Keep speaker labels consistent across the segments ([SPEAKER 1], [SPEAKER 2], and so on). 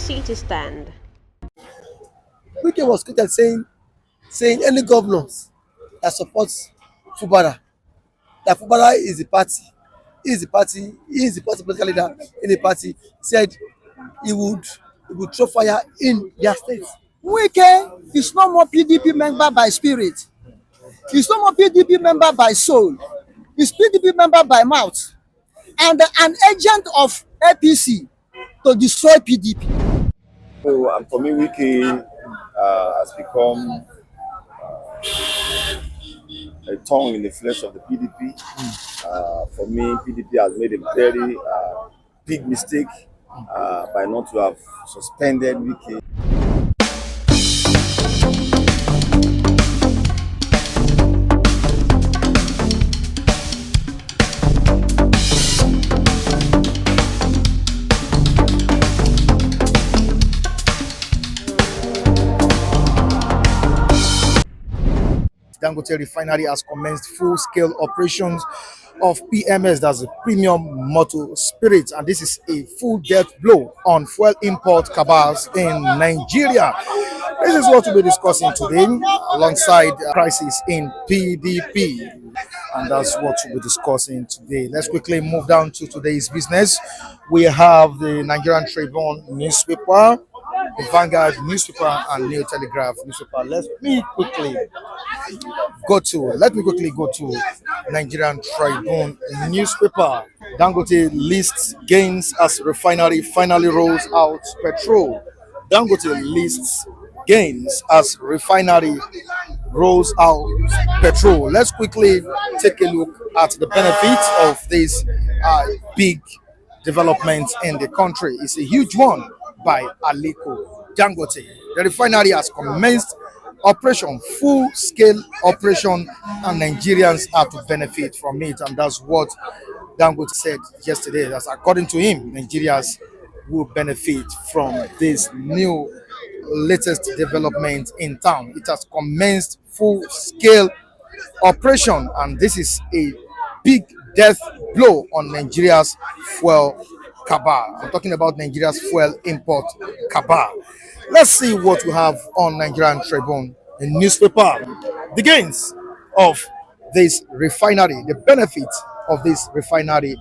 [SPEAKER 1] seat to stand.
[SPEAKER 2] Wike was quoted saying any governors that supports Fubara, that Fubara is the party, he is the party political leader in the party, said he would throw fire in their state.
[SPEAKER 3] Wike is no more PDP member by spirit. He's no more PDP member by soul. He's PDP member by mouth. And an agent of APC to destroy PDP.
[SPEAKER 4] So, and for me, Wike has become a thorn in the flesh of the PDP. For me, PDP has made a very big mistake by not to have suspended Wike.
[SPEAKER 5] Dangote Refinery has commenced full-scale operations of PMS, that's a premium motor spirit, and this is a full death blow on fuel import cabals in Nigeria. This is what we'll be discussing today, alongside crisis in PDP, and that's what we'll be discussing today. Let's quickly move down to today's business. We have the Nigerian Tribune newspaper, the Vanguard newspaper, and New Telegraph newspaper. Let me quickly go to Nigerian Tribune newspaper. Dangote lists gains as refinery finally rolls out petrol. Dangote lists gains as refinery rolls out petrol. Let's quickly take a look at the benefits of this big development in the country. It's a huge one by Aliko Dangote. The refinery has commenced operation, full-scale operation, and Nigerians are to benefit from it, and that's what Dangote said yesterday. That's according to him, Nigerians will benefit from this new latest development in town. It has commenced full-scale operation, and this is a big death blow on Nigeria's fuel cabal. I'm talking about Nigeria's fuel import cabal. Let's see what we have on Nigerian Tribune, the newspaper. The gains of this refinery, the benefits of this refinery.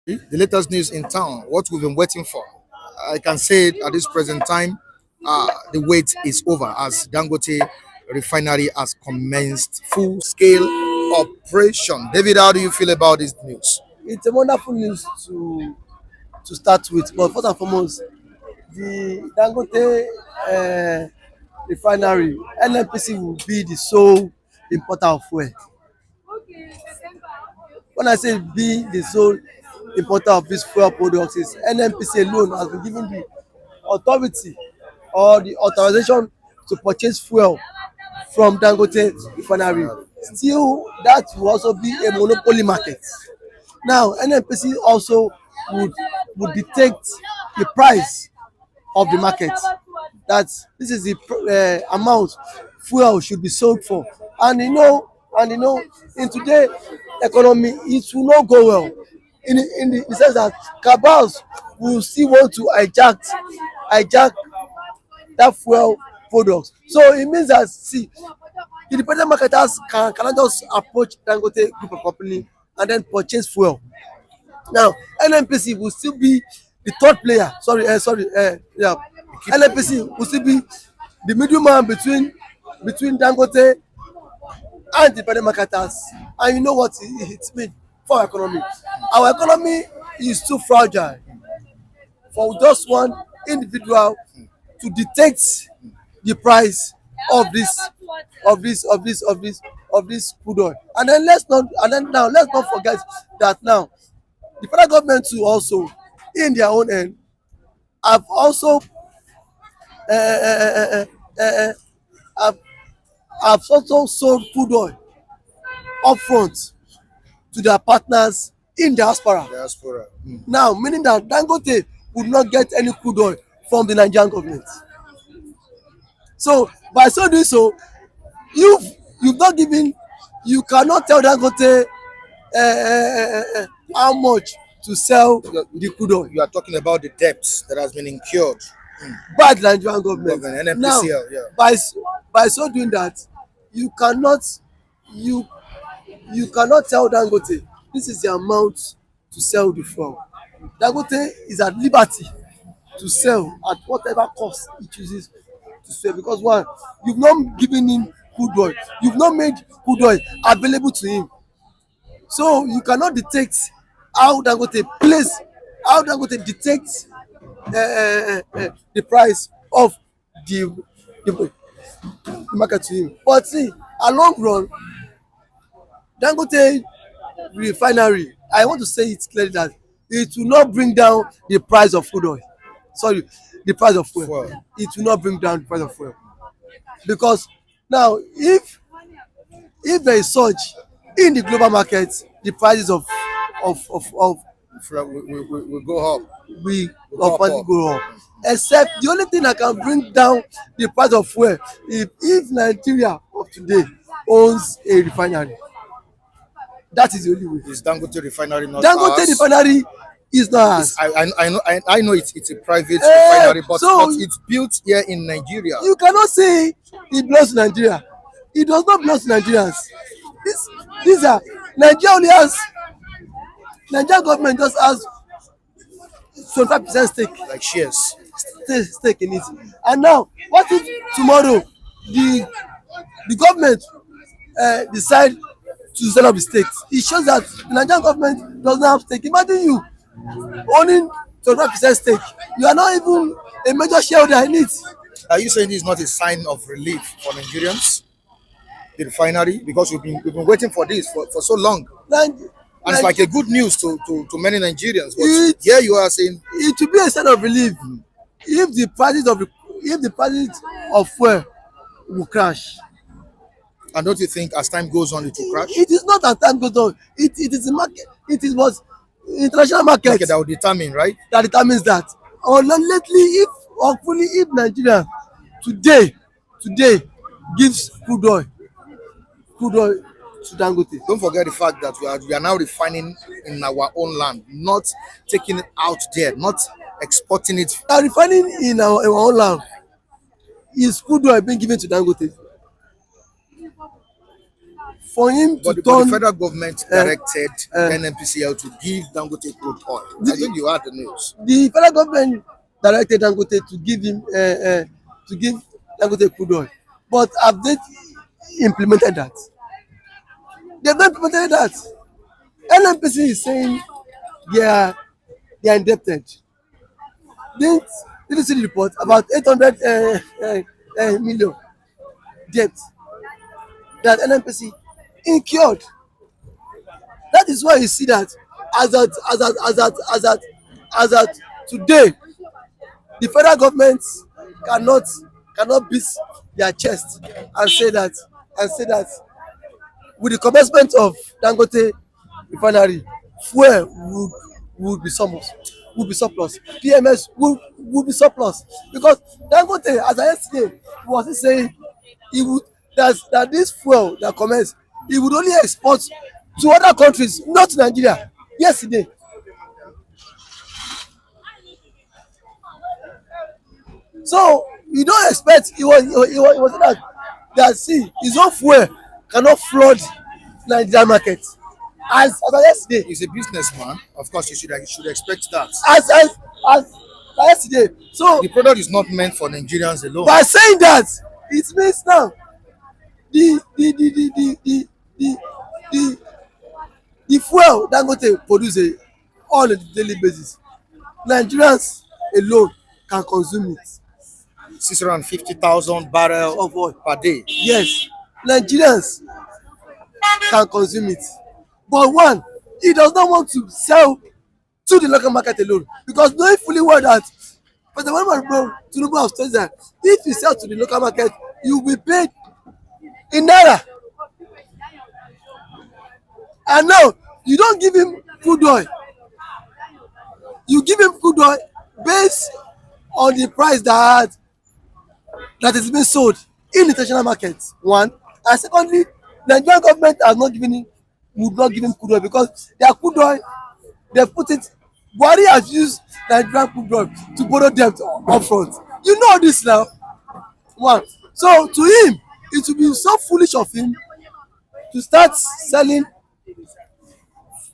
[SPEAKER 5] The latest news in town, what we've been waiting for. I can say at this present time, the wait is over as Dangote Refinery has commenced full-scale operation. David, how do you feel about this news?
[SPEAKER 2] It's a wonderful news to start with, but first and foremost, the Dangote refinery, NNPC will be the sole importer of fuel. When I say be the sole importer of this fuel products, is NNPC alone has been given the authority or the authorization to purchase fuel from Dangote refinery. Still, that will also be a monopoly market. Now, NNPC also would dictate the price of the market. That this is the amount fuel should be sold for. And you know, in today's economy, it will not go well. In the sense that cabals will still want to hijack that fuel product. So it means that, see, the independent marketers cannot just approach Dangote group of company and then purchase fuel. Now, NNPC will still be the third player. NNPC will still be the middleman between Dangote and independent marketers. And you know what it means for our economy. Our economy is too fragile for just one individual to dictate the price of this crude oil. And then let's not forget that now the federal government too also in their own end have also have also sold crude oil upfront to their partners in diaspora. Now, meaning that Dangote would not get any crude oil from the Nigerian government. So by so doing so, you've not given, you cannot tell Dangote how much to sell the crude oil
[SPEAKER 5] You are talking about the debts that has been incurred.
[SPEAKER 2] by the Nigerian government.
[SPEAKER 5] NNPCL,
[SPEAKER 2] Now,
[SPEAKER 5] yeah.
[SPEAKER 2] by so doing that, you cannot you you cannot tell Dangote this is the amount to sell the fuel. Dangote is at liberty to sell at whatever cost he chooses to sell, because one, you've not given him crude oil, you've not made crude oil available to him, so you cannot detect how Dangote detects the price of the market to him. But see, a long run, Dangote Refinery, I want to say it clearly that it will not bring down the price of crude oil. Sorry, the price of fuel. It will not bring down the price of fuel, because now if there is surge in the global market, the prices of
[SPEAKER 5] We go up.
[SPEAKER 2] we go up. Except the only thing that can bring down the price of fuel if Nigeria of today owns a refinery. That is the only way.
[SPEAKER 5] Is Dangote Refinery not
[SPEAKER 2] Dangote
[SPEAKER 5] ours?
[SPEAKER 2] Refinery is not ours.
[SPEAKER 5] I know it's a private refinery, but
[SPEAKER 2] so
[SPEAKER 5] it's built here in Nigeria.
[SPEAKER 2] You cannot say it belongs to Nigeria. It does not belong to Nigerians. These are Nigeria only has, Nigerian government just has 25% stake.
[SPEAKER 5] Like shares.
[SPEAKER 2] Stake in it. And now, what if tomorrow the government decide to sell up the stakes? It shows that the Nigerian government does not have stake. Imagine you owning 25% stake. You are not even a major shareholder in it.
[SPEAKER 5] Are you saying this is not a sign of relief for Nigerians? The refinery, because we've been waiting for this for so long, and it's like a good news to many Nigerians. But here you are saying
[SPEAKER 2] it will be a sign of relief if the prices of fuel will crash.
[SPEAKER 5] And don't you think as time goes on it will crash?
[SPEAKER 2] It is not as time goes on. It is the market. It is what international market
[SPEAKER 5] that will determine, right?
[SPEAKER 2] That determines that. Or lately, if Nigeria today gives crude oil to Dangote.
[SPEAKER 5] Don't forget the fact that we are now refining in our own land, not taking it out there, not exporting it.
[SPEAKER 2] We are refining in our own land. Is crude oil being given to Dangote? For him to
[SPEAKER 5] but the federal government directed NNPCL to give Dangote crude oil. I think you heard the news.
[SPEAKER 2] The federal government directed Dangote to give him to give Dangote crude oil, but have they implemented that? They have not implemented that. NNPC is saying they are indebted. Didn't you see the report about 800 million debt that NNPC incurred? That is why you see that as at today, the federal government cannot beat their chest and say that with the commencement of Dangote Refinery, fuel would be surplus. PMS would be surplus, because Dangote, as I yesterday, was saying he would that this fuel that commence, he would only export to other countries, not to Nigeria. Yesterday. So you don't expect he was that see his own fuel cannot flood Nigerian market. As yesterday,
[SPEAKER 5] he's a businessman. Of course, you should expect that.
[SPEAKER 2] As yesterday, so
[SPEAKER 5] the product is not meant for Nigerians alone.
[SPEAKER 2] By saying that, it means now the fuel Dangote produces on a daily basis, Nigerians alone can consume it.
[SPEAKER 5] 650,000 barrels of oil per day.
[SPEAKER 2] Yes, Nigerians can consume it. But one, he does not want to sell to the local market alone, because knowing fully well that President Tinubu has told that if you sell to the local market, you will be paid in naira. And now you don't give him crude oil, you give him crude oil based on the price that is being sold in international markets. One, and secondly, Nigerian government has not given him, would not give him crude oil because their crude oil, they put it. Buhari has used Nigerian crude oil to borrow debt upfront. You know this now. One, so to him, it would be so foolish of him to start selling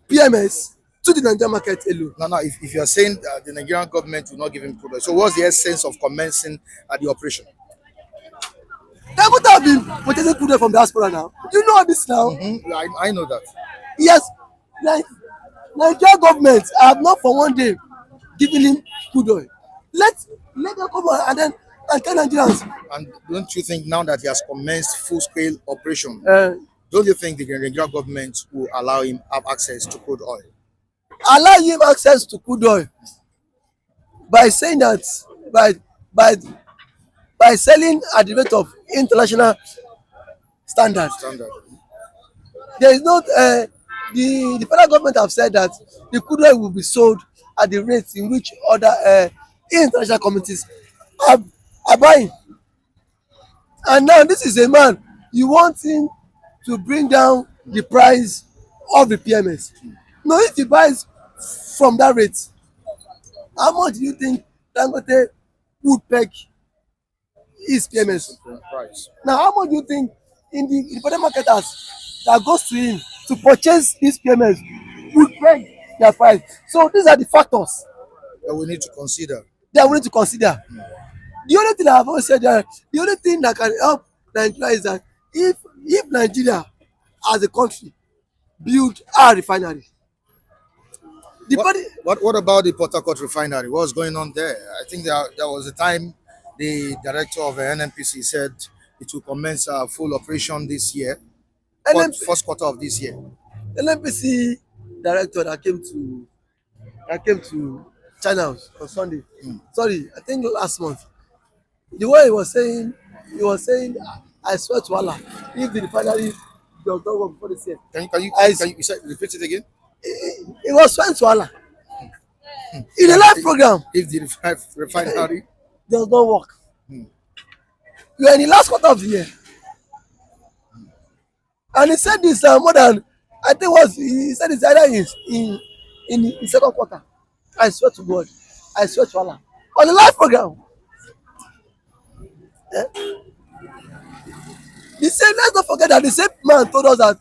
[SPEAKER 2] PMS to the Nigerian market alone.
[SPEAKER 5] No, if you're saying that the Nigerian government will not give him crude oil, so what's the essence of commencing the operation?
[SPEAKER 2] Dangote have been purchasing crude oil from diaspora now. You know this now.
[SPEAKER 5] I know that.
[SPEAKER 2] Yes, Nigerian government have not for one day given him crude oil. Let them come on and tell Nigerians.
[SPEAKER 5] And don't you think now that he has commenced full-scale operation, don't you think the Nigerian government will allow him have access to crude oil?
[SPEAKER 2] Allow him access to crude oil by saying that by selling at the rate of international standard. There is not the federal government have said that the crude oil will be sold at the rate in which other international communities are buying. And now this is a man, you want him to bring down the price of the PMS. No, if he buys from that rate, how much do you think Dangote would peg his PMS
[SPEAKER 5] price?
[SPEAKER 2] Now, how much do you think in the independent marketers that goes to him to purchase this PMS would peg their price? So these are the factors
[SPEAKER 5] that we need to consider.
[SPEAKER 2] The only thing I have always said that the only thing that can help Nigeria is that if Nigeria as a country build our refinery.
[SPEAKER 5] What about the Port Harcourt refinery? What's going on there? I think there was a time the director of the NNPC said it will commence a full operation this year, first quarter of this year.
[SPEAKER 2] NNPC director that came to China on Sunday. Sorry, I think last month. The way he was saying, I swear to Allah, if the refinery does not work before this year.
[SPEAKER 5] Can you repeat it again?
[SPEAKER 2] It was swearing to Allah. In the live program,
[SPEAKER 5] if the refinery
[SPEAKER 2] does not work. We are in the last quarter of the year. And he said this more than, I think he said it's either in the second quarter. I swear to God. I swear to Allah. On the live program. The same, let's not forget that the same man told us that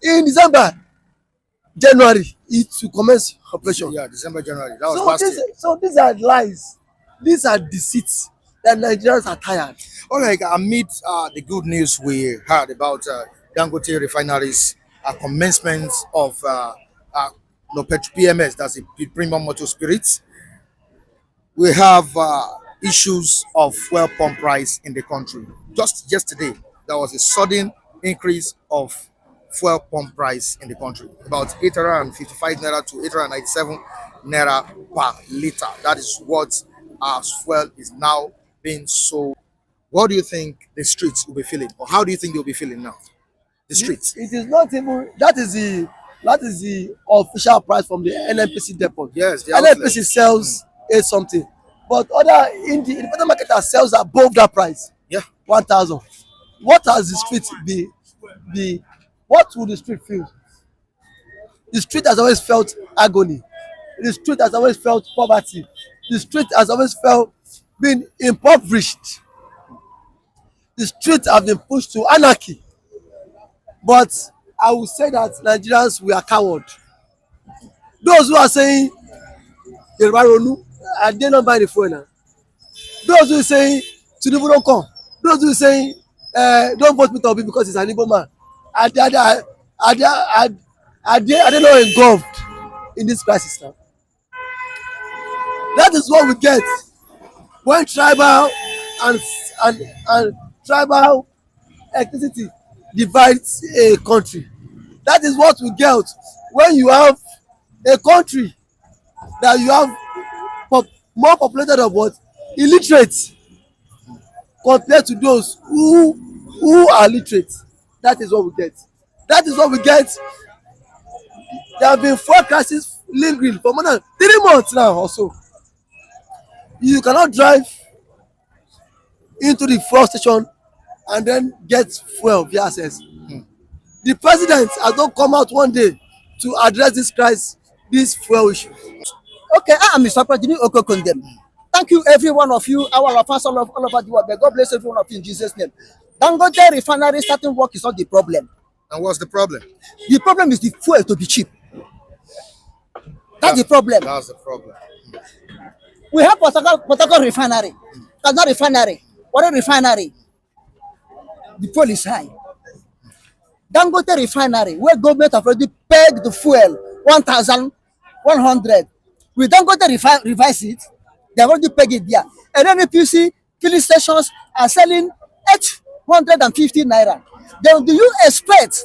[SPEAKER 2] in January, it will commence operation.
[SPEAKER 5] Yeah, December, January. That was last year.
[SPEAKER 2] So these are lies. These are deceits that Nigerians are tired.
[SPEAKER 5] All right, amid the good news we heard about Dangote refineries, commencement of PMS, that's the premium motor spirits, we have issues of fuel pump price in the country. Just yesterday, there was a sudden increase of fuel pump price in the country, about 855 naira to 897 naira per liter. That is what fuel is now being sold. What do you think the streets will be feeling, or how do you think they'll be feeling now? The streets.
[SPEAKER 2] It is not even that is the official price from the NNPC depot.
[SPEAKER 5] Yes, the
[SPEAKER 2] NNPC sells something, but other independent marketer sells above that price.
[SPEAKER 5] Yeah,
[SPEAKER 2] 1,000. What has the street be? What would the street feel? The street has always felt agony. The street has always felt poverty. The street has always felt being impoverished. The streets have been pushed to anarchy. But I will say that Nigerians, we are cowards. Those who are saying Yorùbá are they not buying the phone now? Those who are saying Tinubu don't come. Those who are saying don't vote Peter Obi because he's an Igbo man. Are they not engulfed in this crisis now? That is what we get when tribal and tribal ethnicity divides a country. That is what we get when you have a country that you have more populated of what? Illiterate compared to those who are literate. That is what we get. That is what we get. There have been fuel crisis lingering for more than 3 months now or so. You cannot drive into the fuel station and then get fuel via access. The president has not come out one day to address this crisis, this fuel issue.
[SPEAKER 3] Okay, I am Mr. President Okokondem. Thank you, every one of you, our fans all over the world. May God bless every one of you in Jesus' name. Dangote Refinery starting work is not the problem.
[SPEAKER 5] And what's the problem?
[SPEAKER 3] The problem is the fuel to be cheap. That's the problem.
[SPEAKER 5] That's the problem.
[SPEAKER 3] We have Port Harcourt Refinery. That's not refinery. What a refinery. The fuel is high. Dangote Refinery, where government have already pegged the fuel 1,100. We Dangote revise it, they have already pegged it there. And then if you see filling stations are selling 850 naira. Then do you expect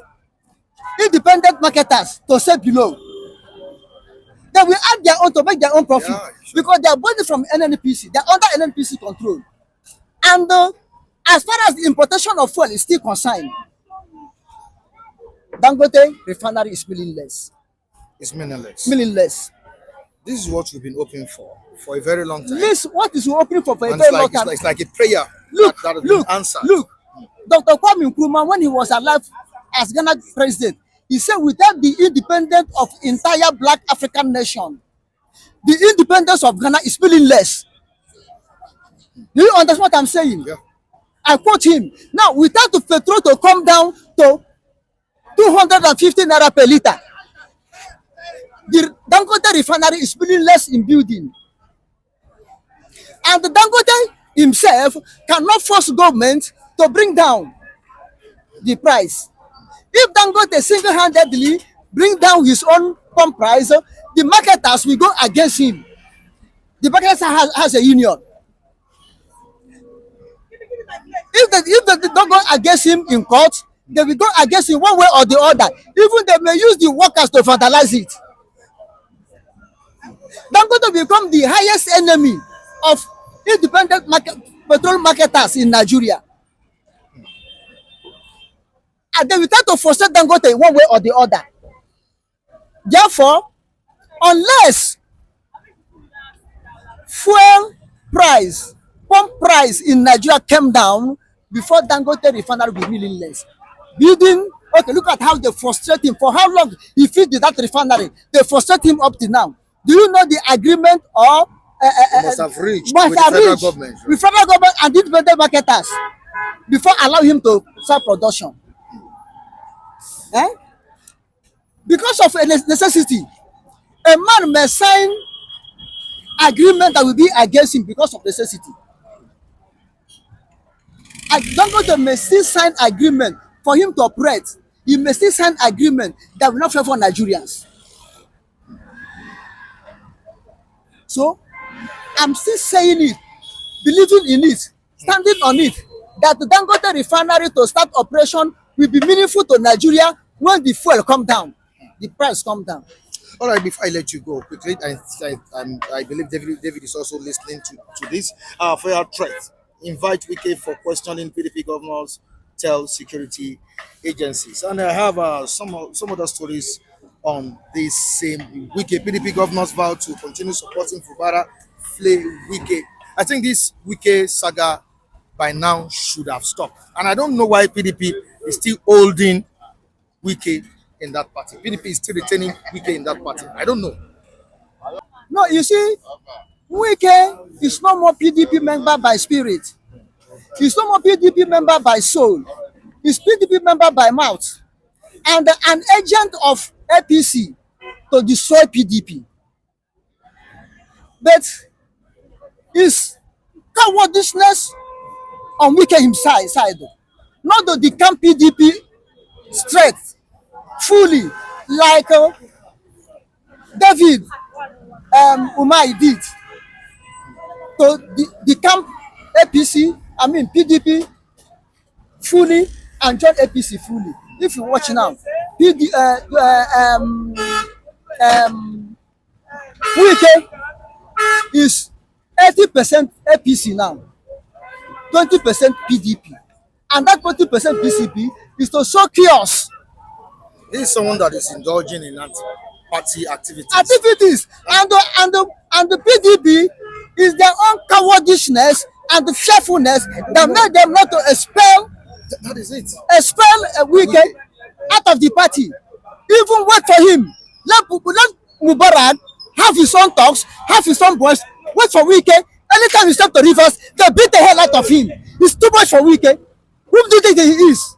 [SPEAKER 3] independent marketers to sell below? They will add their own to make their own profit,
[SPEAKER 5] Yeah, sure.
[SPEAKER 3] because they are bought from NNPC. They are under NNPC control. And as far as the importation of fuel is still concerned, Dangote Refinery is meaningless.
[SPEAKER 5] It's meaningless.
[SPEAKER 3] Meaningless.
[SPEAKER 5] This is what we've been hoping for a very long time.
[SPEAKER 3] This what is opening for a
[SPEAKER 5] And
[SPEAKER 3] very long time.
[SPEAKER 5] it's like a prayer
[SPEAKER 3] Look,
[SPEAKER 5] that has
[SPEAKER 3] look,
[SPEAKER 5] been answered.
[SPEAKER 3] look. Dr. Kwame Nkrumah, when he was alive as Ghana president, he said, without the independence of entire black African nation, the independence of Ghana is meaningless. Do you understand what I'm saying?
[SPEAKER 5] Yeah.
[SPEAKER 3] I quote him. Now, without the petrol to come down to 250 naira per liter, the Dangote Refinery is meaningless in building. And the Dangote himself cannot force government to bring down the price. If Dangote single-handedly bring down his own pump price, the marketers will go against him. The marketers has a union. If they don't go against him in court, they will go against him one way or the other. Even they may use the workers to vandalize it. Dangote will become the highest enemy of independent petrol marketers in Nigeria. And they will try to frustrate Dangote one way or the other. Therefore, unless fuel price, pump price in Nigeria came down before Dangote Refinery will be meaningless. Building, okay, look at how they frustrate him. For how long he feed that refinery? They frustrate him up to now. Do you know the agreement or
[SPEAKER 5] Must have reached with the federal government.
[SPEAKER 3] with federal government and independent marketers before allow him to start production? Eh? Because of a necessity, a man may sign agreement that will be against him because of necessity. And Dangote may still sign agreement for him to operate. He may still sign agreement that will not favor Nigerians. So, I'm still saying it, believing in it, standing on it, that the Dangote Refinery to start operation will be meaningful to Nigeria when the fuel come down, the price come down.
[SPEAKER 5] All right, before I let you go quickly, I believe David is also listening to this. For your threat, invite Wike for questioning PDP governors, tell security agencies. And I have some other stories on this same Wike. PDP governors vow to continue supporting Fubara, flay Wike. I think this Wike saga by now should have stopped. And I don't know why PDP is still holding Wike in that party. PDP is still retaining Wike in that party. I don't know.
[SPEAKER 3] No, you see, Wike is no more PDP member by spirit. He's no more PDP member by soul. He's PDP member by mouth. And an agent of APC to destroy PDP. But his cowardishness on Wike himself side, not to become PDP straight, fully, like David Umai did to become APC, I mean PDP fully and join APC fully. If you watch now, Wike is 80% APC now, 20% PDP, and that 20% PCP is to show chaos
[SPEAKER 5] This is someone that is indulging in anti-party activities.
[SPEAKER 3] and the PDP is their own cowardishness and the fearfulness that made them not to
[SPEAKER 5] That is it.
[SPEAKER 3] expel a Wike out of the party. Even wait for him. Let Mubarak have his own talks, have his own voice. Wait for Wike. Anytime he step to rivers, they beat the hell out of him. It's too much for Wike. Who do you think he is?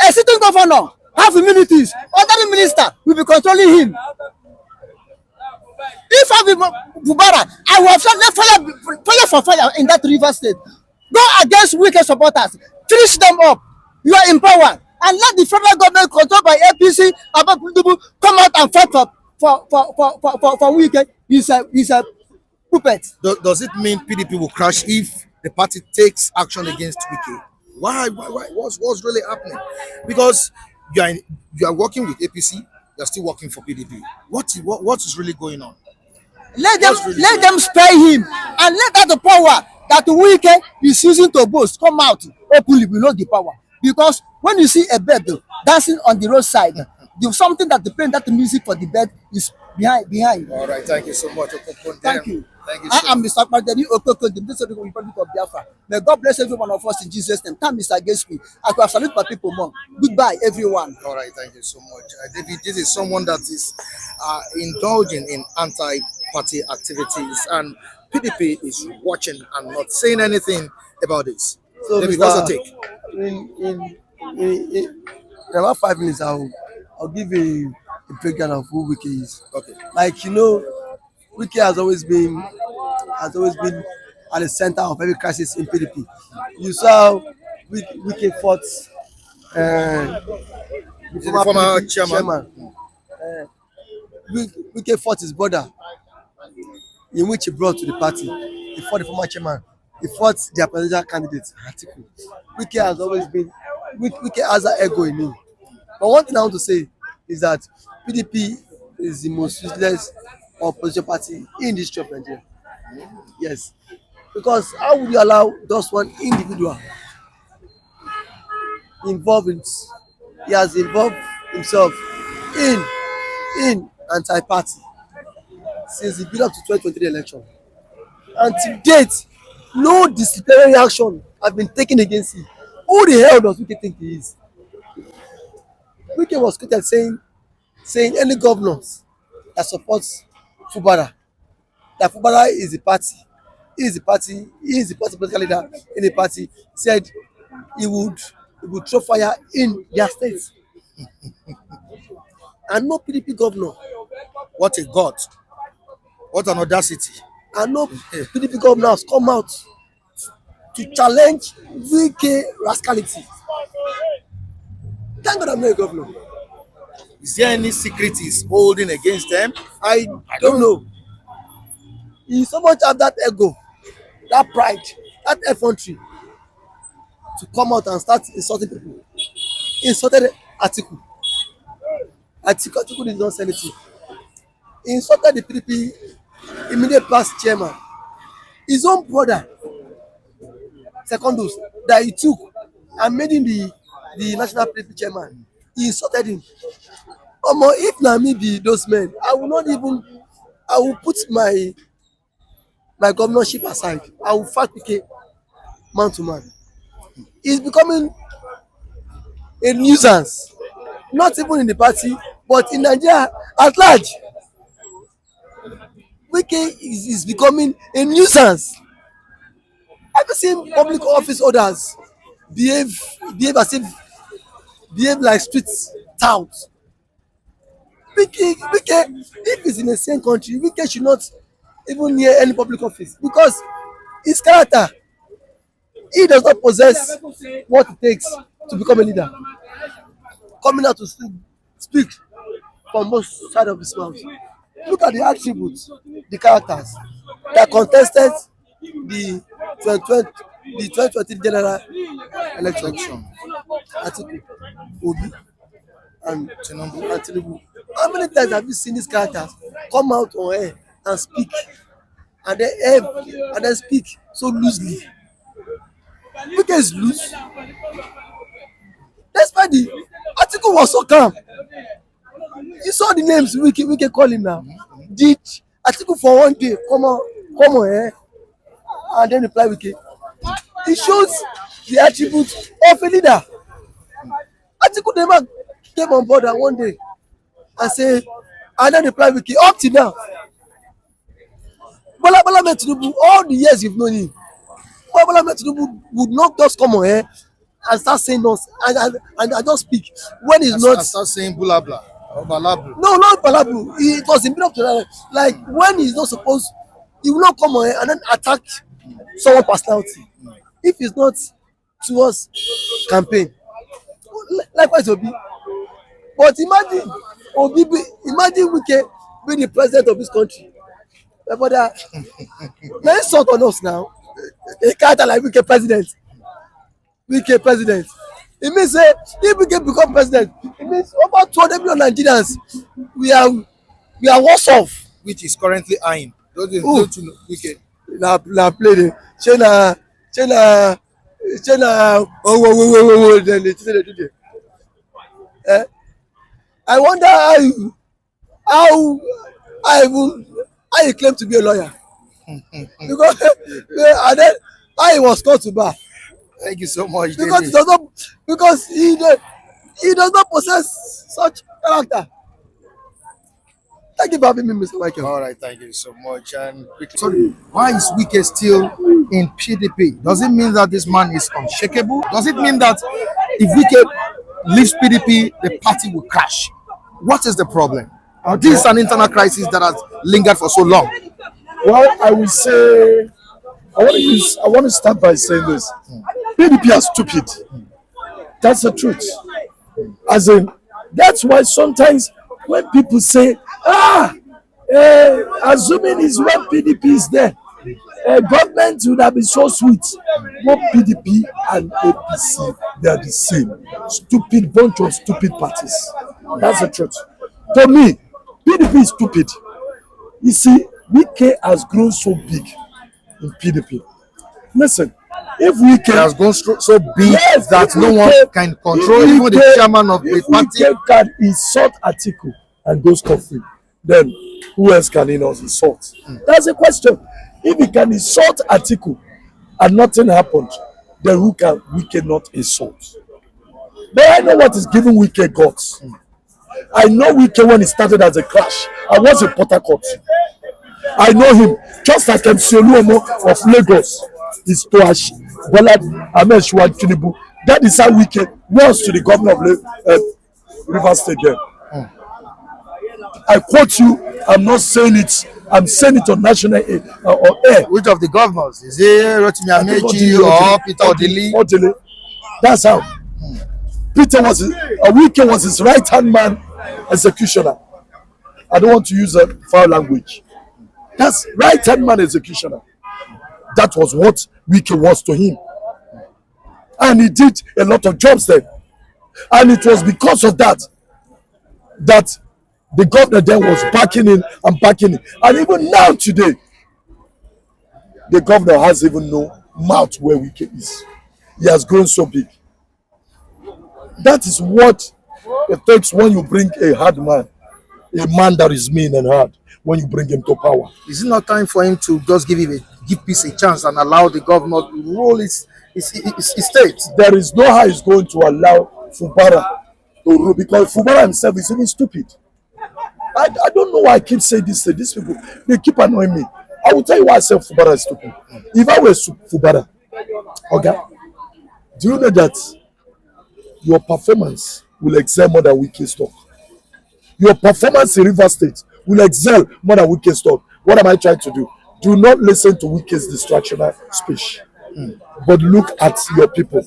[SPEAKER 3] A sitting governor have immunities. Other minister will be controlling him. If I be Fubara, I will have let fire for fire in that river state. Go against Wike supporters, finish them up. You are in power, and let the federal government controlled by APC about Tinubu come out and fight for Wike. He's a puppet.
[SPEAKER 5] Does it mean PDP will crash if the party takes action against Wike? Why? What's really happening? Because you are working with APC, you are still working for PDP. What is really going on?
[SPEAKER 3] Let them spare him and let that the power that Wike is using to boast come out openly below the power. Because when you see a bird dancing on the roadside, there's something that the playing that the music for the bird is behind.
[SPEAKER 5] All right, thank you so much.
[SPEAKER 3] Thank you.
[SPEAKER 5] Thank you.
[SPEAKER 3] I am Mr. Padeni Okoko, the President of the Republic of Biafra. May God bless every one of us in Jesus' name. Time is against me. I could have salute my people more. Goodbye, everyone.
[SPEAKER 5] All right, thank you so much. David, this is someone that is indulging in anti-party activities, and PDP is watching and not saying anything about this.
[SPEAKER 2] So,
[SPEAKER 5] David, what's your take?
[SPEAKER 2] In about 5 minutes, I'll give a breakdown of who Wike is.
[SPEAKER 5] Okay.
[SPEAKER 2] Like Wike has always been at the center of every crisis in PDP. You saw Wike fought the
[SPEAKER 5] former
[SPEAKER 2] PDP
[SPEAKER 5] chairman.
[SPEAKER 2] Wike fought his brother, in which he brought to the party. He fought the former chairman. He fought their presidential candidate, Atiku. Wike has always been. Wike has an ego in him. But one thing I want to say is that PDP is the most useless opposition party in the history of Nigeria. Yes. Because how would you allow just one individual involved in, he has involved himself in anti-party since the build up to 2023 election. And to date, no disciplinary action has been taken against him. Who the hell does Wike think he is? Wike was quoted saying any governors that supports Fubara, that Fubara is the party, he is the party political leader in the party, said he would throw fire in their states. And no PDP governor.
[SPEAKER 5] What a god! What an audacity!
[SPEAKER 2] And no PDP governor has come out to challenge Wike rascality. Thank God I'm not a governor.
[SPEAKER 5] Is there any secret he's holding against them?
[SPEAKER 2] I don't know. He so much have that ego, that pride, that effrontery to come out and start insulting people. He insulted Atiku. Atiku did not say anything. He insulted the PDP immediate past chairman. His own brother, Secondus, that he took and made him the national PDP chairman. He insulted him. If na me be those men, I will put my governorship aside. I will fight Wike man to man. He's becoming a nuisance, not even in the party, but in Nigeria at large. Wike is becoming a nuisance. Have you seen public office holders behave like street touts? Wike, if he's in the same country, Wike should not even near any public office because his character, he does not possess what it takes to become a leader. Coming out to speak from both sides of his mouth. Look at the attributes, the characters that contested the 2020 general election. Atiku, Obi, and Tinubu. How many times have you seen these characters come out on air and speak, and then speak so loosely? Wike is loose. why the article was so calm. You saw the names Wike call him now. Did article for one day come on, and then reply Wike. It shows the attribute of a leader. Atiku never came on board and one day and say, and then reply Wike up till now. Bola Tinubu, all the years you've known him, Bola Tinubu would not just come on here and start saying us and I just speak when he's not.
[SPEAKER 5] Start saying blah blah or balablu.
[SPEAKER 2] No, not balablu. It was in up to that. Like when he's not supposed, he will not come on here and then attack someone's personality. If it's not towards campaign, likewise Obi. But imagine Wike being the president of this country. My brother, now insult on us now. A character like Wike president. It means if Wike become president, it means over 200 million Nigerians we are worse off.
[SPEAKER 5] Which is currently eyeing. Don't you know Wike?
[SPEAKER 2] Na play the China then they do there. I wonder how you claim to be a lawyer because and then how he was called to bar.
[SPEAKER 5] Thank you so much.
[SPEAKER 2] Because he does not possess such character. Thank you for having me, Mr. Michael.
[SPEAKER 5] All right, thank you so much. And sorry, why is Wike still in PDP? Does it mean that this man is unshakable? Does it mean that if Wike leaves PDP, the party will crash? What is the problem? This is an internal crisis that has lingered for so long.
[SPEAKER 1] Well, I will say, I want to start by saying this. PDP are stupid. That's the truth. As in, that's why sometimes when people say, assuming is when PDP is there, government would have been so sweet. Both PDP and APC, they are the same. Stupid bunch of stupid parties. That's the truth. To me, PDP is stupid. You see, Wike has grown so big in PDP. Listen, if Wike
[SPEAKER 5] has gone so big that no one can control, even the chairman of the party.
[SPEAKER 1] If Wike can insult Atiku and go scot-free, then who else can he not insult? That's a question. If he can insult Atiku and nothing happened, then who can Wike not insult? But I know what is giving Wike guts. I know Wike when he started as a clash. I was in Port Harcourt. I know him just like MC Oluomo of Lagos is to Bola Ahmed Tinubu. That is how Wike was to the governor of Rivers State there. I quote you, I'm not saying it, I'm saying it on national or air.
[SPEAKER 5] Which of the governors? Is it Rotimi Amechi or Peter Odili?
[SPEAKER 1] That's how. Wike was his right-hand man, executioner. I don't want to use a foul language. That's right-hand man executioner. That was what Wike was to him. And he did a lot of jobs there. And it was because of that the governor then was backing in. And even now today, the governor has even no mouth where Wike is. He has grown so big. That is what it takes when you bring a hard man, a man that is mean and hard, when you bring him to power.
[SPEAKER 5] Is it not time for him to just give peace a chance and allow the governor to rule his state?
[SPEAKER 1] There is no how he's going to allow Fubara to rule, because Fubara himself is even stupid. I don't know why I keep saying this. These people, they keep annoying me. I will tell you why I say Fubara is stupid. If I were Fubara, okay, do you know that your performance will excel more than Wike's talk? Your performance in Rivers State will excel more than Wike's talk. What am I trying to do? Do not listen to Wike's distractional speech, but look at your people.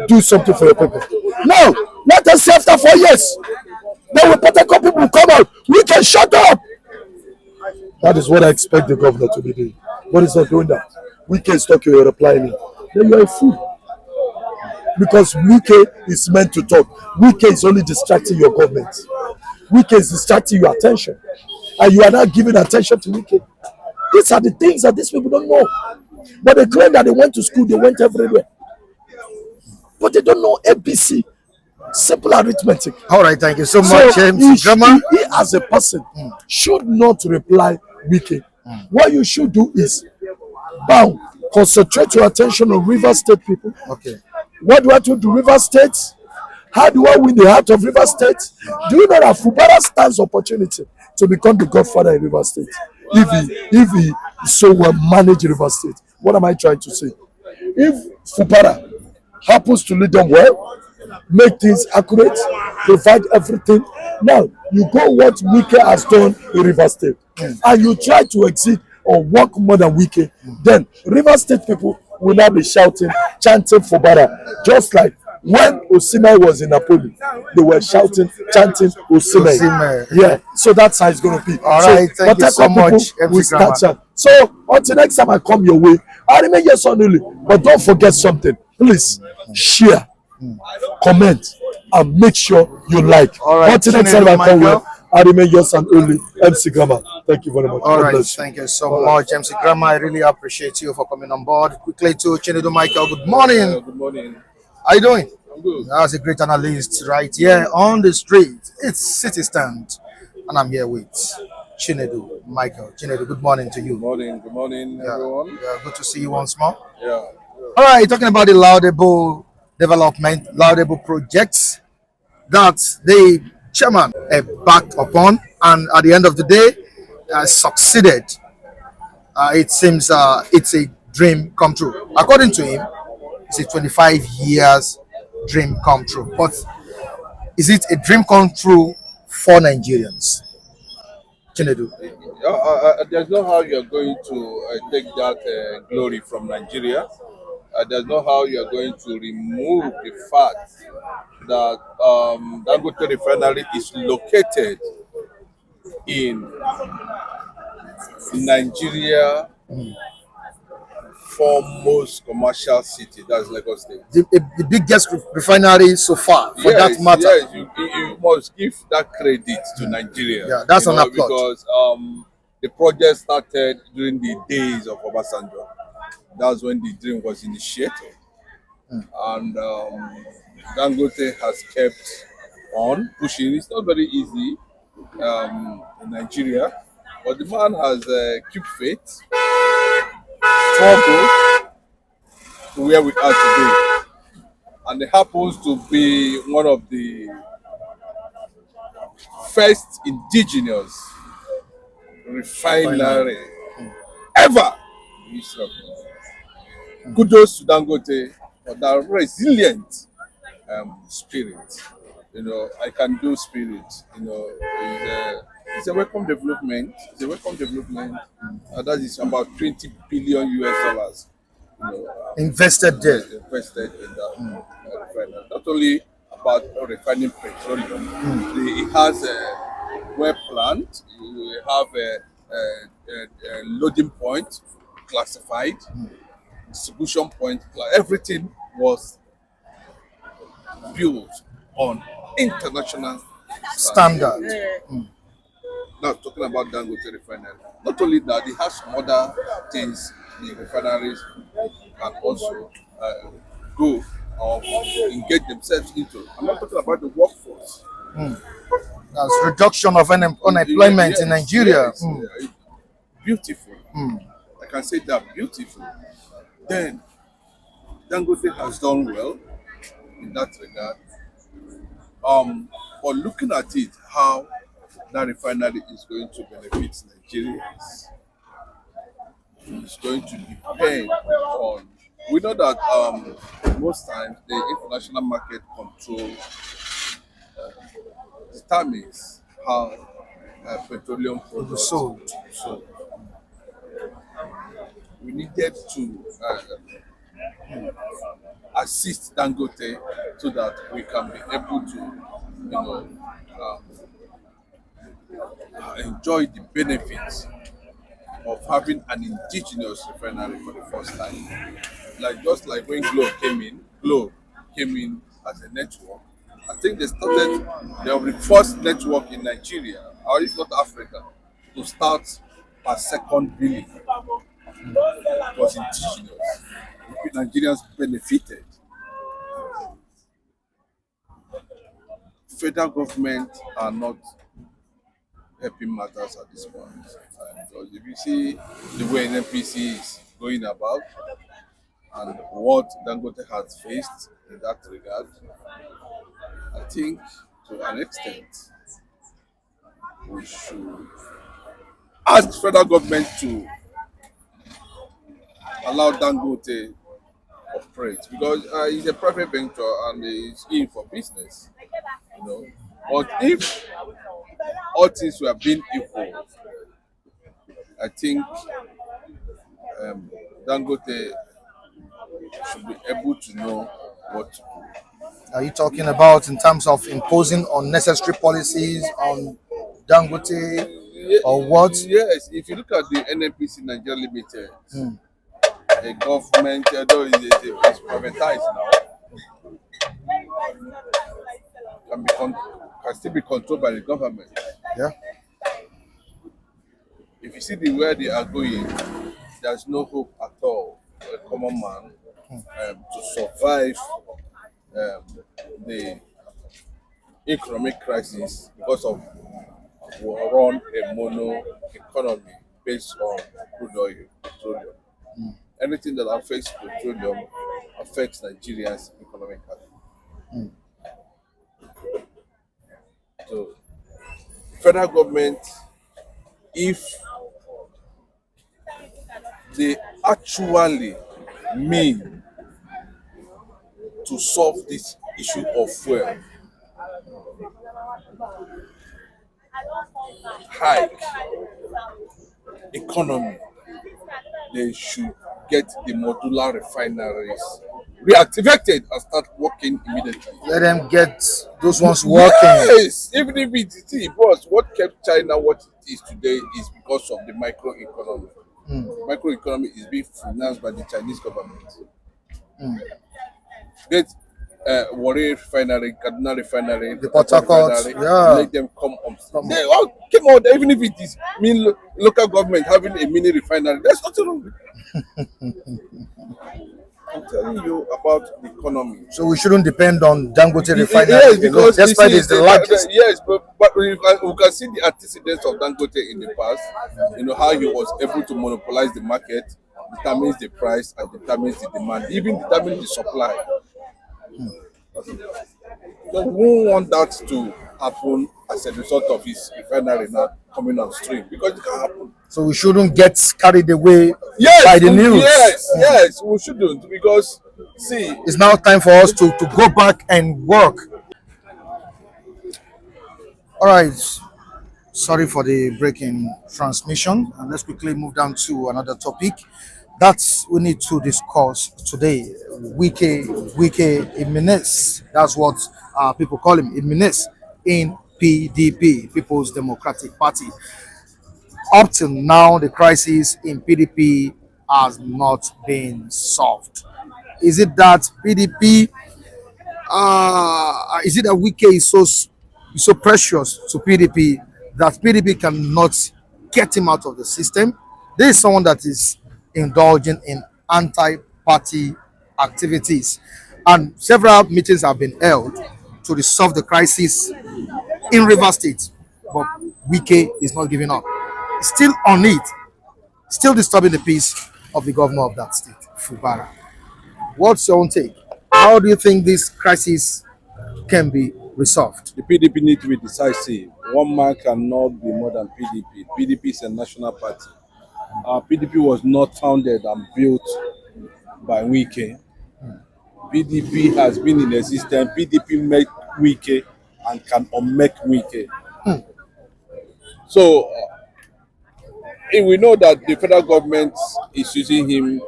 [SPEAKER 1] Do something for your people. Now, let us see after 4 years. Then we Port Harcourt people come out. We can shut up. That is what I expect the governor to be doing. But he's not doing that. Wike is talking, you're replying. Then you're a fool. Because Wike is meant to talk. Wike is only distracting your government. Wike is distracting your attention. And you are not giving attention to Wike. These are the things that these people don't know. But they claim that they went to school, they went everywhere. But they don't know ABC. Simple arithmetic.
[SPEAKER 5] All right, thank you so
[SPEAKER 1] So
[SPEAKER 5] much, James Grandma.
[SPEAKER 1] he as a person should not reply Wike. What you should do is bow, concentrate your attention on River State people.
[SPEAKER 5] Okay.
[SPEAKER 1] What do I do to River State? How do I win the heart of River State? Do you know that Fubara stands opportunity to become the godfather in River State? If he so well manage River State. What am I trying to say? If Fubara happens to lead them well, make things accurate, provide everything. Now you go what Wike has done in River State, and you try to exceed or work more than Wike. Then River State people will now be shouting, chanting Fubara, just like when Osimhen was in Napoli, they were shouting, chanting Osimhen.
[SPEAKER 5] Osimhen.
[SPEAKER 1] Yeah, so that's how it's going to be.
[SPEAKER 5] All right, thank you so much, MC Grandma.
[SPEAKER 1] So until next time I come your way, I remain your son only. But don't forget something. Please share, comment, and make sure you like.
[SPEAKER 5] All right,
[SPEAKER 1] until next time I come
[SPEAKER 5] Michael.
[SPEAKER 1] here, I remain your son only, MC Grandma. Thank you very much.
[SPEAKER 5] All
[SPEAKER 1] God
[SPEAKER 5] right,
[SPEAKER 1] bless you.
[SPEAKER 5] thank you so much, MC Grandma. I really appreciate you for coming on board. Quickly to Chinedu Michael, good morning.
[SPEAKER 6] Good morning.
[SPEAKER 5] How you doing?
[SPEAKER 6] I'm good.
[SPEAKER 5] That's a great analyst right here on the street. It's City Stand, and I'm here with Chinedu Michael. Chinedu, good morning to you.
[SPEAKER 6] Good morning, everyone.
[SPEAKER 5] Yeah, good to see you once more.
[SPEAKER 6] Yeah.
[SPEAKER 5] All right, talking about the laudable development, laudable projects that the chairman backed upon, and at the end of the day, succeeded. It seems it's a dream come true. According to him, it's a 25 years dream come true. But is it a dream come true for Nigerians? Chinedu.
[SPEAKER 6] There's no how you're going to take that glory from Nigeria. There's no how you're going to remove the fact that Dangote Refinery is located in Nigeria foremost commercial city, that's Lagos State.
[SPEAKER 5] The biggest refinery so far, for that matter.
[SPEAKER 6] Yes, you must give that credit to Nigeria.
[SPEAKER 5] Yeah, that's an applaud.
[SPEAKER 6] Because the project started during the days of Obasanjo. That's when the dream was initiated. And Dangote has kept on pushing. It's not very easy in Nigeria, but the man has kept faith, struggled to where we are today. And it happens to be one of the first indigenous refinery ever in history of Nigeria. Kudos to Dangote for that resilient spirit. I can do spirit. It's a welcome development. It's a welcome development. That is about $20 billion US.
[SPEAKER 5] Invested there.
[SPEAKER 6] Invested in that refinery. Not only about refining petroleum, it has a well plant. You have a loading point classified, distribution point. Everything was built on international
[SPEAKER 5] Standard.
[SPEAKER 6] Now talking about Dangote Refinery. Not only that, they have some other things the refineries can also go or engage themselves into. I'm not talking about the workforce.
[SPEAKER 5] That's reduction of unemployment
[SPEAKER 6] Yes,
[SPEAKER 5] in Nigeria.
[SPEAKER 6] yes, yeah, beautiful. I can say that beautiful. Then Dangote has done well in that regard. But looking at it, how that refinery is going to benefit Nigerians, it's going to depend on. We know that most times the international market control determines how petroleum products
[SPEAKER 5] Sold.
[SPEAKER 6] sold. We needed to assist Dangote so that we can be able to, enjoy the benefits of having an indigenous refinery for the first time. Just like when Globe came in as a network. I think they were the first network in Nigeria, or if not Africa, to start per second billing. It was indigenous. The Nigerians benefited. federal government are not helping matters at this point. Because if you see the way NNPC is going about and what Dangote has faced in that regard, I think to an extent we should ask federal government to allow Dangote operate because it's a private venture and it's in for business, you know. But if all things were being equal, I think Dangote should be able to know what to do.
[SPEAKER 5] Are you talking about in terms of imposing unnecessary policies on Dangote or what?
[SPEAKER 6] Yes, if you look at the NNPC Nigeria Limited, the government, although it's privatized now, can still be controlled by the government.
[SPEAKER 5] Yeah.
[SPEAKER 6] If you see the way they are going, there's no hope at all for a common man to survive the economic crisis because of we run a mono economy based on crude oil, petroleum. Anything that affects petroleum affects Nigerians economically. So, federal government, if they actually mean to solve this issue of fuel hike economy, they should get the modular refineries reactivated and start working immediately.
[SPEAKER 5] Let them get those ones working.
[SPEAKER 6] Yes, even if it was what kept China what it is today is because of the microeconomy. Microeconomy is being financed by the Chinese government. Get Warri Refinery, Kaduna Refinery,
[SPEAKER 5] The Port Harcourt, yeah.
[SPEAKER 6] Let them come on. They all came out, even if it is local government having a mini refinery. There's nothing wrong with it. I'm telling you about the economy.
[SPEAKER 5] So we shouldn't depend on Dangote refinery.
[SPEAKER 6] Yes, because
[SPEAKER 5] despite it's the largest.
[SPEAKER 6] Yes, but we can see the antecedents of Dangote in the past. You know how he was able to monopolize the market, determines the price and determines the demand, even determines the supply. So we won't want that to happen as a result of his refinery now coming on stream because it can happen.
[SPEAKER 5] So we shouldn't get carried away by the news.
[SPEAKER 6] Yes, we shouldn't because see,
[SPEAKER 5] it's now time for us to go back and work. All right. Sorry for the breaking transmission, and let's quickly move down to another topic that we need to discuss today. Wike, a menace. That's what people call him, a menace in PDP, People's Democratic Party. Up till now, the crisis in PDP has not been solved. Is it that PDP? Is it that Wike is so precious to PDP that PDP cannot get him out of the system? There is someone that is indulging in anti-party activities, and several meetings have been held to resolve the crisis in Rivers State, but Wike is not giving up. Still on it, still disturbing the peace of the governor of that state, Fubara. What's your own take? How do you think this crisis can be resolved?
[SPEAKER 7] The PDP need to be decisive. One man cannot be more than PDP. PDP is a national party. PDP was not founded and built by Wike. PDP has been in existence. PDP made Wike and can unmake Wike. So, we know that the federal government is using him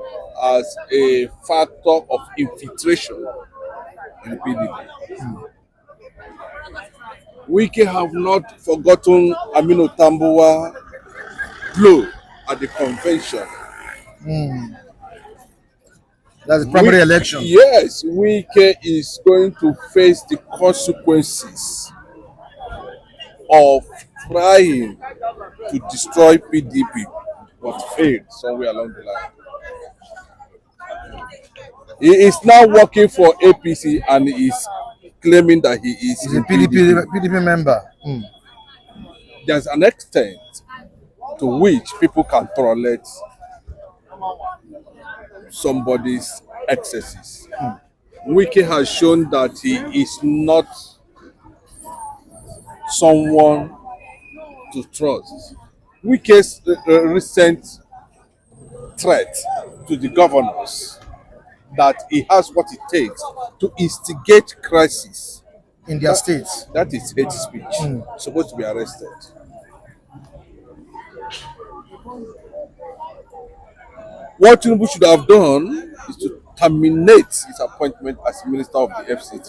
[SPEAKER 7] as a factor of infiltration in the PDP. Wike have not forgotten Aminu Tambuwa blow at the convention.
[SPEAKER 5] That's the primary election.
[SPEAKER 7] Yes, Wike is going to face the consequences of trying to destroy PDP, but failed somewhere along the line. He is now working for APC and is claiming that he is
[SPEAKER 5] He's
[SPEAKER 7] in
[SPEAKER 5] a PDP member.
[SPEAKER 7] There's an extent to which people can tolerate somebody's excesses. Wike has shown that he is not someone to trust. Wike's recent threat to the governors that he has what it takes to instigate crisis
[SPEAKER 5] In their states.
[SPEAKER 7] that is hate speech. Supposed to be arrested. What Tinubu should have done is to terminate his appointment as Minister of the FCT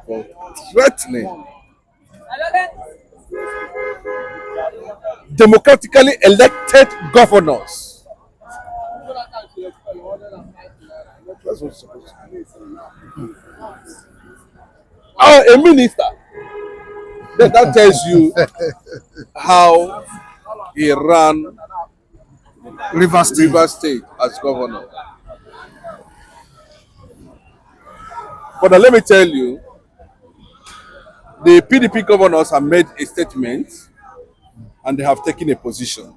[SPEAKER 7] for threatening democratically elected governors. That's what's supposed to be. A minister. That tells you how he ran
[SPEAKER 5] Rivers State.
[SPEAKER 7] as governor. But let me tell you, the PDP governors have made a statement and they have taken a position.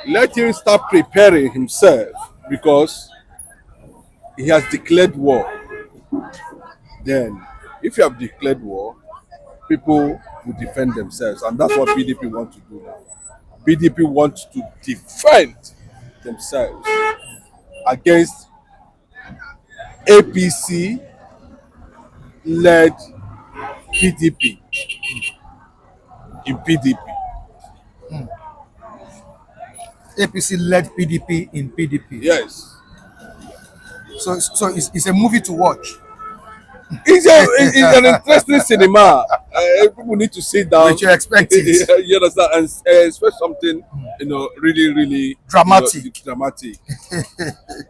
[SPEAKER 7] Let him start preparing himself because he has declared war. Then, if you have declared war, people will defend themselves, and that's what PDP want to do now. PDP wants to defend themselves against APC-led PDP in PDP.
[SPEAKER 5] APC-led PDP in PDP.
[SPEAKER 7] Yes.
[SPEAKER 5] So it's a movie to watch.
[SPEAKER 7] It's an interesting cinema. People need to sit down.
[SPEAKER 5] Which you expect it.
[SPEAKER 7] You understand? And expect something, really, really
[SPEAKER 5] Dramatic.
[SPEAKER 7] Dramatic.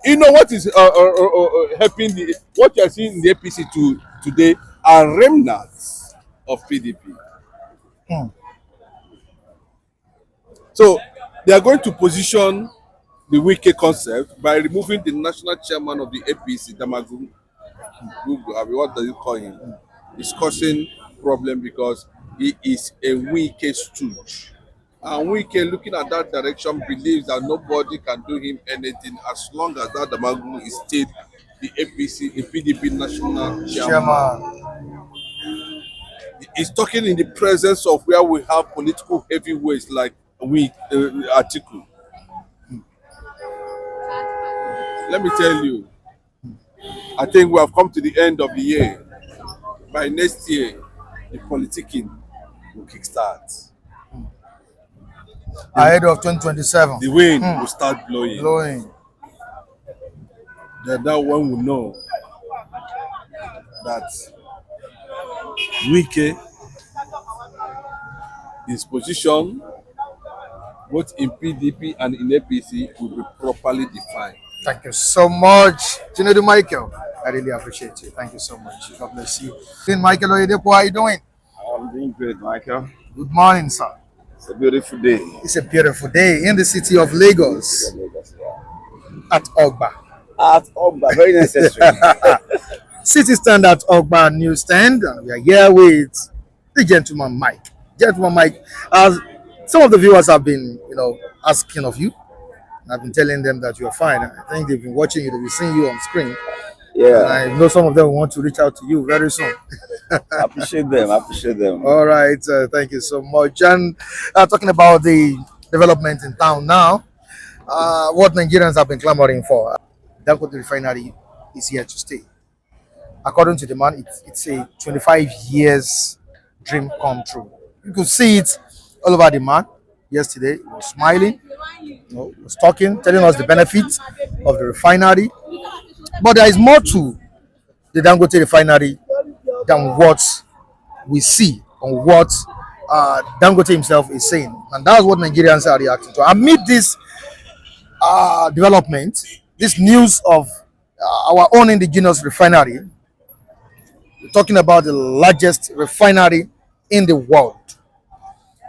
[SPEAKER 7] You know what is helping what you are seeing in the APC today are remnants of PDP. So they are going to position the Wike concept by removing the national chairman of the APC, Damagu. What does it call him? He's causing problem because he is a Wike stooge. And Wike, looking at that direction, believes that nobody can do him anything as long as that Damagu is still the APC, the PDP national chairman. He's talking in the presence of where we have political heavyweights like Atiku. Let me tell you, I think we have come to the end of the year. By next year, the politicking will kickstart.
[SPEAKER 5] Ahead of 2027.
[SPEAKER 7] The wind will start blowing. Then that one will know that Wike, his position, both in PDP and in APC, will be properly defined.
[SPEAKER 5] Thank you so much, Chinedu Michael. I really appreciate you. Thank you so much. God bless you. Michael Oyedepo, how are you doing?
[SPEAKER 4] I'm doing great, Michael.
[SPEAKER 5] Good morning, sir.
[SPEAKER 4] It's a beautiful day.
[SPEAKER 5] It's a beautiful day in the city of Lagos at Ogba.
[SPEAKER 4] At Ogba, very necessary.
[SPEAKER 5] City stand at Ogba newsstand, and we are here with the gentleman Mike. Gentleman Mike, as some of the viewers have been, asking of you, I've been telling them that you're fine. I think they've been watching you, they've been seeing you on screen.
[SPEAKER 4] Yeah.
[SPEAKER 5] And I know some of them want to reach out to you very soon.
[SPEAKER 4] I appreciate them.
[SPEAKER 5] All right. Thank you so much. And talking about the development in town now, what Nigerians have been clamoring for, Dangote Refinery is here to stay. According to the man, it's a 25 years dream come true. You could see it all over the man. Yesterday, he was smiling, he was talking, telling us the benefits of the refinery. But there is more to the Dangote Refinery than what we see or what Dangote himself is saying. And that's what Nigerians are reacting to. Amid this development, this news of our own indigenous refinery, we're talking about the largest refinery in the world,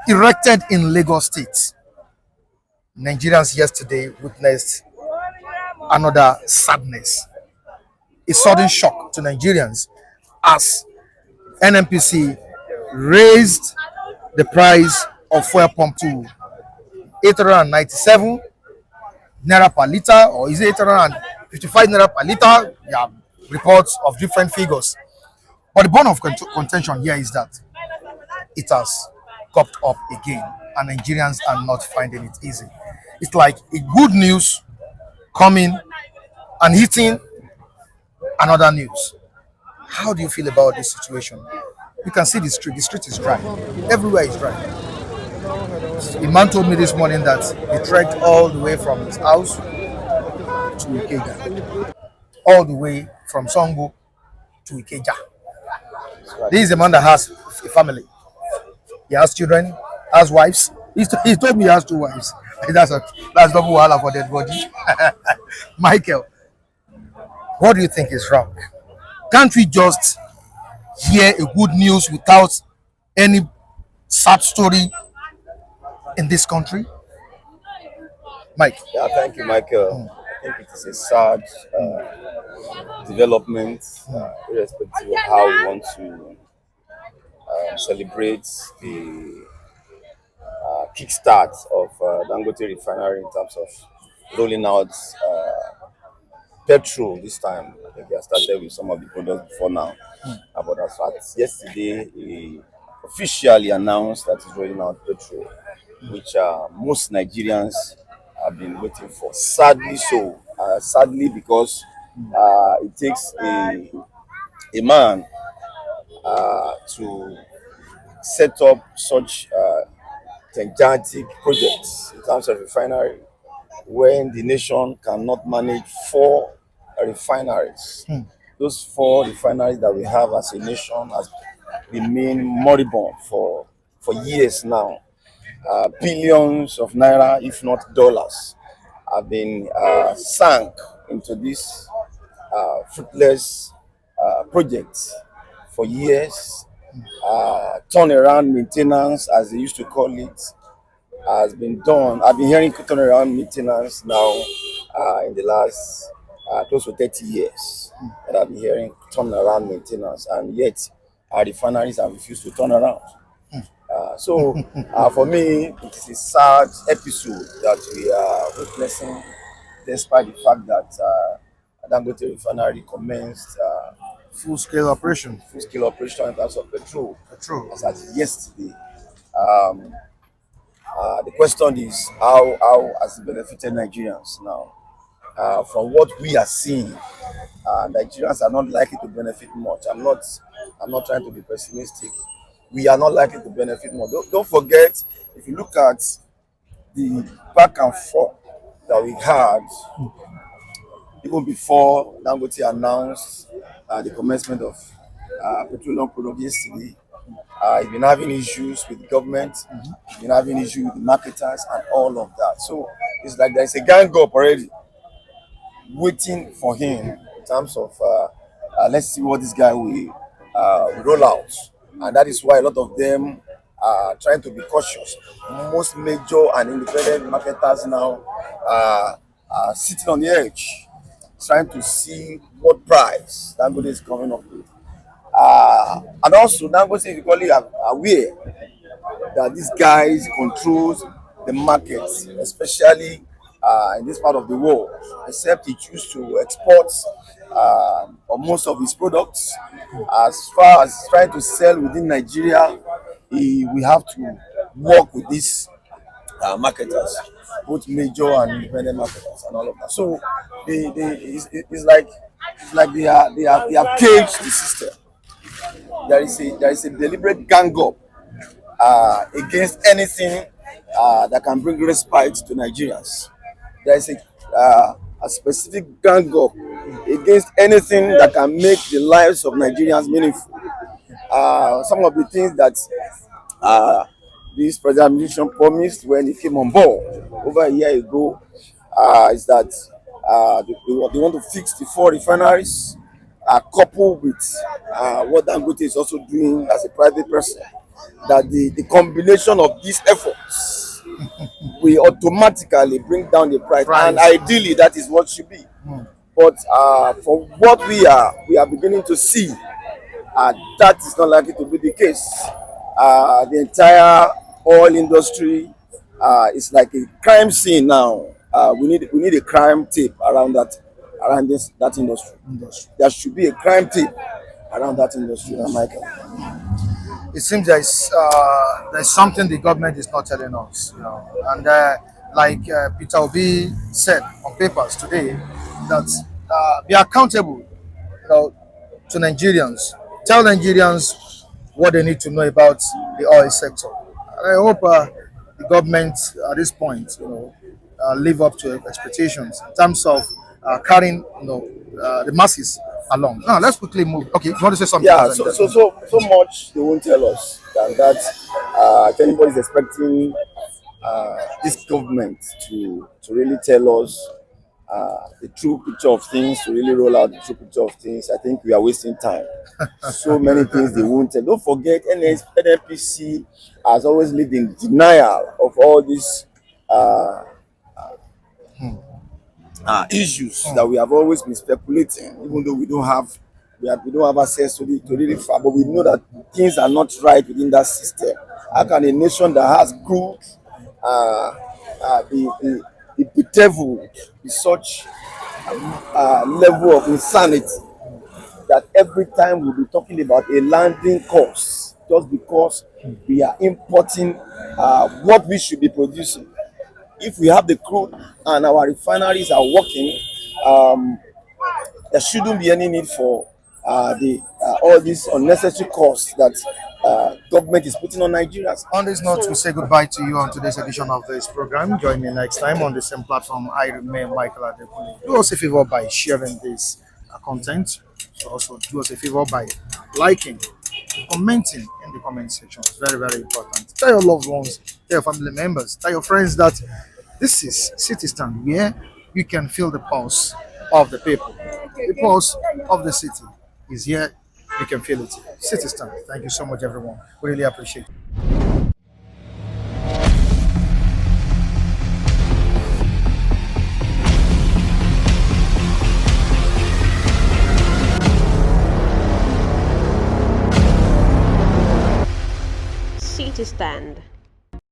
[SPEAKER 5] erected in Lagos State. Nigerians yesterday witnessed another sadness. a sudden shock to Nigerians as NNPC raised the price of fuel pump to 897 naira per liter, or is it 855 naira per liter? Yeah, reports of different figures. But the bone of contention here is that it has popped up again, and Nigerians are not finding it easy. It's like a good news coming and hitting another news. How do you feel about this situation? You can see the street. The street is dry. Everywhere is dry. A man told me this morning that he trekked all the way from his house to Ikeja, all the way from Songo to Ikeja. This is a man that has a family. He has children, has wives. He told me he has 2 wives. That's double wahala for dead body. Michael, what do you think is wrong? Can't we just hear a good news without any sad story in this country? Mike.
[SPEAKER 4] Yeah, thank you, Michael. I think it is a sad development, irrespective of how we want to celebrate the kickstart of Dangote Refinery in terms of rolling out petrol this time. I think they have started with some of the products before now. But as fact, yesterday, he officially announced that he's rolling out petrol, which most Nigerians have been waiting for. Sadly so. Sadly because it takes a man to set up such gigantic projects in terms of refinery when the nation cannot manage 4 refineries. Those 4 refineries that we have as a nation has remained moribund for years now. Billions of naira, if not dollars, have been sunk into this fruitless project for years. Turnaround maintenance, as they used to call it, has been done. I've been hearing turnaround maintenance now in the last close to 30 years that I've been hearing turnaround maintenance, and yet our refineries have refused to turn around. So for me, it is a sad episode that we are witnessing, despite the fact that Dangote Refinery commenced
[SPEAKER 5] Full-scale operation.
[SPEAKER 4] full-scale operation in terms of petrol as at yesterday. The question is how has it benefited Nigerians now? From what we are seeing, Nigerians are not likely to benefit much. I'm not trying to be pessimistic. We are not likely to benefit more. Don't forget, if you look at the back and forth that we had even before Dangote announced the commencement of petroleum product yesterday, he's been having issues with the government, he's been having issues with the marketers and all of that. So it's like there's a gang up already waiting for him in terms of let's see what this guy will roll out. And that is why a lot of them are trying to be cautious. Most major and independent marketers now are sitting on the edge, trying to see what price Dangote is coming up with. And also, Dangote is equally aware that these guys controls the market, especially in this part of the world, except he chooses to export most of his products. As far as trying to sell within Nigeria, we have to work with these marketers, both major and independent marketers and all of that. So it's like they have caged the system. There is a deliberate gang up against anything that can bring respite to Nigerians. There is a specific gang up against anything that can make the lives of Nigerians meaningful. Some of the things that this President administration promised when he came on board over a year ago is that they want to fix the 4 refineries, coupled with what Dangote is also doing as a private person. That the combination of these efforts will automatically bring down the price, and ideally that is what should be. But for what we are beginning to see, that is not likely to be the case. The entire oil industry is like a crime scene now. We need a crime tape around that industry. There should be a crime tape around that industry, Michael.
[SPEAKER 5] It seems there's something the government is not telling us, you know, and like Peter Obi said on papers today, that be accountable, you know, to Nigerians. Tell Nigerians what they need to know about the oil sector. And I hope the government at this point, you know, live up to expectations in terms of carrying, you know, the masses along. Now let's quickly move. Okay, you want to say something?
[SPEAKER 4] Yeah, so much they won't tell us than that. If anybody's expecting this government to really tell us the true picture of things, to really roll out the true picture of things, I think we are wasting time. So many things they won't tell. Don't forget, NNPC has always lived in denial of all these issues that we have always been speculating, even though we don't have access to the really far, but we know that things are not right within that system. How can a nation that has crude be bedeviled with such level of insanity that every time we'll be talking about a landing cost just because we are importing what we should be producing? If we have the crude and our refineries are working, there shouldn't be any need for all these unnecessary costs that government is putting on Nigerians.
[SPEAKER 5] On this note, we say goodbye to you on today's edition of this program. Join me next time on the same platform. I remain Michael Adekunle. Do us a favor by sharing this content. Also, do us a favor by liking, commenting in the comment section. It's very, very important. Tell your loved ones, tell your family members, tell your friends that this is City Stand, where you can feel the pulse of the people. The pulse of the city is here. You can feel it. City Stand. Thank you so much, everyone. We really appreciate it.
[SPEAKER 8] City Stand.